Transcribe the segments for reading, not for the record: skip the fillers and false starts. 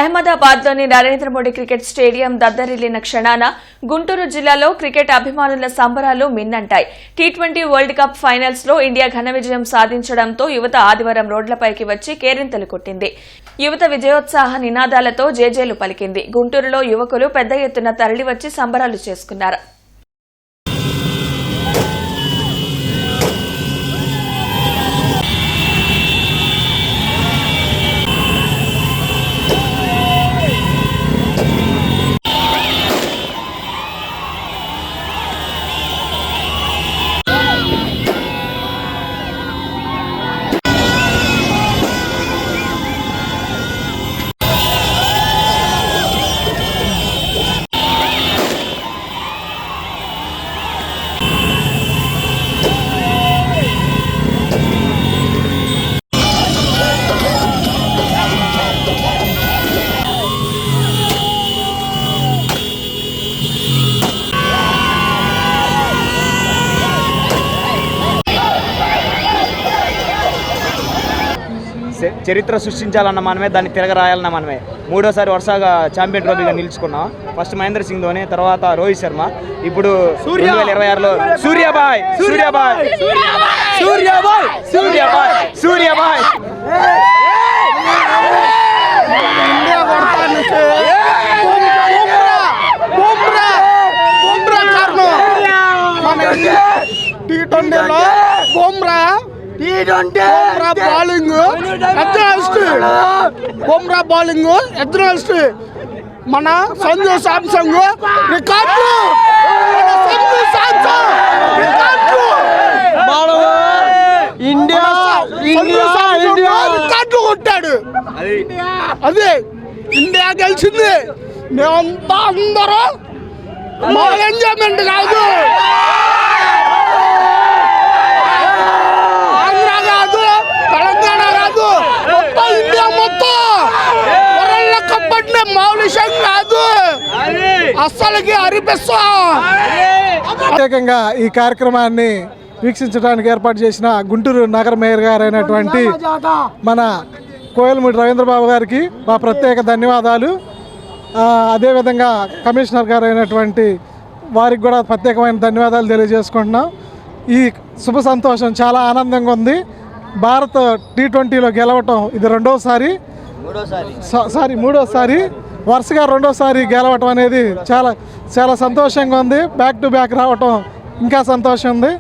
అహ్మదాబాద్లోని Narendra Modi cricket stadium దద్దరిల్లిన క్షణాన గుంటూరు జిల్లాలో cricket అభిమానుల సంబరాలు మిన్నంటాయి. టీ20 వరల్డ్ కప్ ఫైనల్స్ లో ఇండియా ఘన విజయం సాధించడంతో యువత ఆదివారం రోడ్లపైకి వచ్చి కేరింతలు కొట్టింది. యువత విజయోత్సాహ నినాదాలతో జేజేలు పలికింది. గుంటూరులో యువకులు పెద్ద ఎత్తున తరలివచ్చి సంబరాలు చేసుకున్నారు. చరిత్ర సృష్టించాలన్న మనమే, దాన్ని తిరగరాయాలన్న మనమే. మూడోసారి వరుసగా ఛాంపియన్ ట్రోఫీగా నిలుచుకున్నాం. ఫస్ట్ మహేంద్ర సింగ్ ధోని, తర్వాత రోహిత్ శర్మ, ఇప్పుడు 2026లో సూర్యాబాయ్ సూర్యాబాయ్ సూర్యాబాయ్ సూర్యాబాయ్ సూర్యాబాయ్ టీ20లో బుమ్రా బౌలింగ్ ఎద్దునలిస్ట్. మన సంజు శాంసంగ్ రికార్డు రికార్డు కొట్టాడు. అదే ఇండియా గెలిచింది. మేమంతా అందరూ మా ఎంజాయ్మెంట్ కాదు, ప్రత్యేకంగా ఈ కార్యక్రమాన్ని వీక్షించడానికి ఏర్పాటు చేసిన గుంటూరు నగర మేయర్ గారైనటువంటి మన కోయలమూడి రవీంద్రబాబు గారికి మా ప్రత్యేక ధన్యవాదాలు. అదేవిధంగా కమిషనర్ గారైనటువంటి వారికి కూడా ప్రత్యేకమైన ధన్యవాదాలు తెలియజేసుకుంటున్నాం. ఈ శుభ సంతోషం చాలా ఆనందంగా ఉంది. భారత్ టీ20లో గెలవటం ఇది మూడోసారి వరుసగా రెండోసారి గెలవటం అనేది చాలా చాలా సంతోషంగా ఉంది. బ్యాక్ టు బ్యాక్ రావటం ఇంకా సంతోషం ఉంది.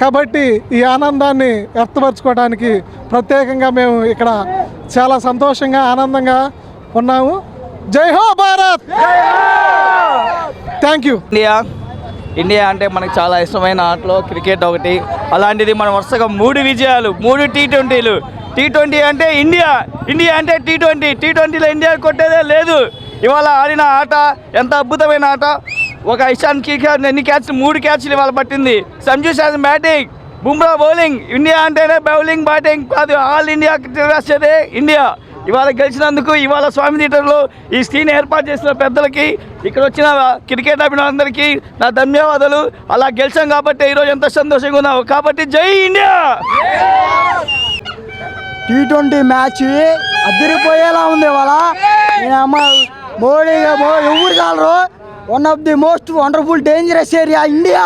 కాబట్టి ఈ ఆనందాన్ని వ్యక్తపరచుకోవడానికి ప్రత్యేకంగా మేము ఇక్కడ చాలా సంతోషంగా ఆనందంగా ఉన్నాము. జై హో భారత్, థ్యాంక్ యూ. ఇండియా అంటే మనకు చాలా ఇష్టమైన ఆటలో క్రికెట్ ఒకటి. అలాంటిది మనం వరుసగా 3 విజయాలు, 3 టీ20లు. టీ20 అంటే ఇండియా, ఇండియా అంటే టీ20లో ఇండియా కొట్టేదే లేదు. ఇవాళ ఆడిన ఆట ఎంత అద్భుతమైన ఆట. ఒక ఇషాన్ కిషాన్ 3 క్యాచ్లు ఇవాళ పట్టింది. Sanju Samson batting, Bumrah bowling. India అంటేనే బౌలింగ్ బ్యాటింగ్ కాదు, ఆల్ ఇండియా రాసేదే ఇండియా. ఇవాళ గెలిచినందుకు ఇవాళ స్వామి థియేటర్లో ఈ స్క్రీన్ ఏర్పాటు చేసిన పెద్దలకి, ఇక్కడ వచ్చిన క్రికెట్ అభిమానులందరికీ నా ధన్యవాదాలు. అలా గెలిచాం కాబట్టి ఈరోజు ఎంత సంతోషంగా ఉన్నావు. కాబట్టి జై ఇండియా. టీ20 మ్యాచ్ అదిరిపోయేలా ఉంది. ఇవాళ మోడీ ఎవరు collar. One of the most wonderful dangerous area India.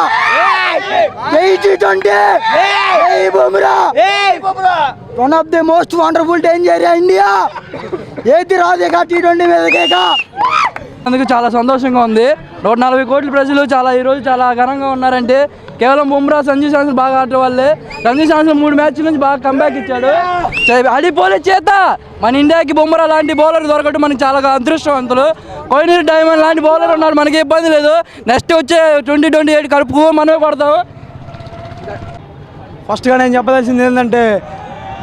జై టీ20, జై Bumrah. One of the most wonderful danger area India. ఏది రాదేగా టీ20 మీదకేగా. అందుకు చాలా సంతోషంగా ఉంది. 140 కోట్ల ప్రజలు ఈరోజు చాలా ఘనంగా ఉన్నారంటే కేవలం బుమ్రా, సంజు శాంసన్ బాగా ఆడటం వల్లే. సంజు శాంసన్ 3 మ్యాచ్ల నుంచి బాగా కంబ్యాక్ ఇచ్చాడు. అడిపోలే చేత మన ఇండియాకి బుమ్రా లాంటి బౌలర్ దొరకడం మనకి చాలా అదృష్టవంతులు. కోహ్లీ డైమండ్ లాంటి బౌలర్ ఉన్నారు, మనకి ఇబ్బంది లేదు. నెక్స్ట్ వచ్చే 2028 కలుపు మనమే కొడతాం. ఫస్ట్గా నేను చెప్పదలసింది ఏంటంటే,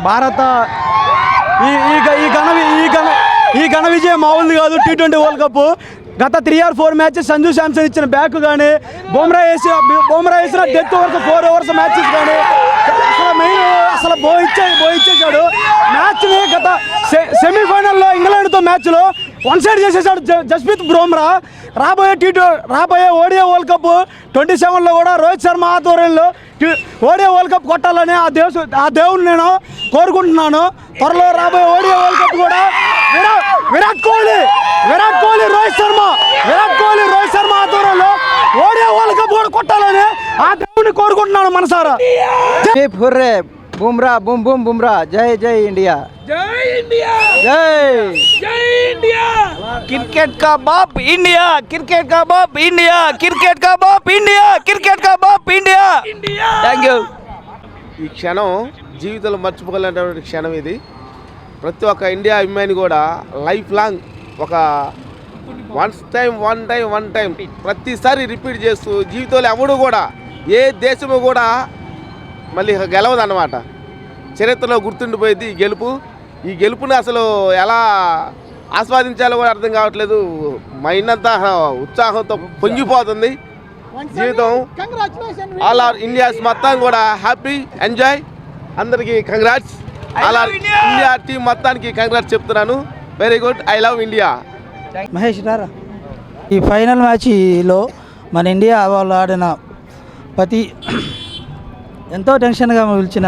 భారత ఈ ఘన విజయం మామూలు కాదు. టీ20 వరల్డ్ కప్ గత 3 or 4 మ్యాచెస్ సంజు శాంసన్ ఇచ్చిన బ్యాక్ కానీ, బుమ్రా వేసిన డెత్ ఓవర్స్ 4 overs మ్యాచెస్ కానీ అసలు బోయిచ్చేసాడు. మ్యాచ్ని గత సెమీఫైనల్లో ఇంగ్లాండ్తో మ్యాచ్లో 1 side చేసేసాడు జస్ప్రీత్ బుమ్రా. రాబోయే ఓడిఐ వరల్డ్ కప్ 27లో కూడా రోహిత్ శర్మ ఆధ్వర్యంలో ఓడిఐ వరల్డ్ కప్ కొట్టాలని ఆ దేవుని నేను కోరుకుంటున్నాను. త్వరలో రాబోయే ఓడిఐ వరల్డ్ కప్ కూడా విరాట్ కోహ్లీ రోహిత్ శర్మ ఆధ్వర్యంలో ఓడియా వరల్డ్ కప్ కూడా కొట్టాలని ఆ దేవుడిని కోరుకుంటున్నాను మనసారా. Hurray Bumrah boom boom Bumrah జై జై ఇండియా क्रिकेट का बाप इंडिया, क्रिकेट का बाप इंडिया, क्रिकेट का बाप इंडिया, क्रिकेट का बाप इंडिया. Thank you. ఈ క్షణం జీవితంలో మర్చిపోగలిగినటువంటి క్షణం ఇది. ప్రతి ఒక్క ఇండియా అభిమాని కూడా లైఫ్ లాంగ్ ఒక వన్ టైం ప్రతిసారి రిపీట్ చేస్తూ జీవితంలో ఎవడు కూడా ఏ దేశము కూడా మళ్ళీ గెలవదు అన్నమాట. చరిత్రలో గుర్తుండిపోయింది ఈ గెలుపుని అసలు ఎలా ఆస్వాదించాలో కూడా అర్థం కావట్లేదు. మైండంతా ఉత్సాహంతో పొంగిపోతుంది జీవితం. ఆల్ ఆర్ ఇండియాస్ మొత్తం కూడా హ్యాపీ ఎంజాయ్. అందరికీ congrats. All our India team మొత్తానికి కంగ్రాట్స్ చెప్తున్నాను. Very good. I love India. Mahesh రారా. ఈ ఫైనల్ మ్యాచ్లో మన ఇండియా వాళ్ళు ఆడిన ప్రతి ఎంతో టెన్షన్గా పిలిచిన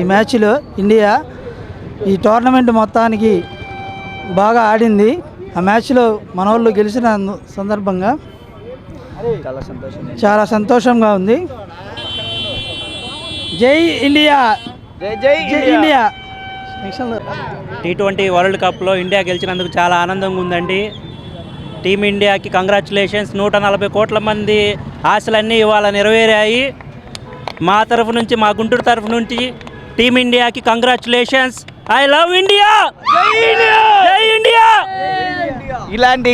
ఈ మ్యాచ్లో ఇండియా ఈ టోర్నమెంట్ మొత్తానికి బాగా ఆడింది. ఆ మ్యాచ్లో మన వాళ్ళు గెలిచిన సందర్భంగా చాలా సంతోషంగా ఉంది. జై ఇండియా, జై ఇండియా. T20 వరల్డ్ కప్లో ఇండియా గెలిచినందుకు చాలా ఆనందంగా ఉందండి. టీమిండియాకి కంగ్రాచులేషన్స్. 140 కోట్ల మంది ఆశలన్నీ ఇవాళ నెరవేరాయి. మా తరఫు నుంచి, మా గుంటూరు తరఫు నుంచి టీమిండియాకి కంగ్రాచులేషన్స్. I love India. జై ఇండియా. ఇలాంటి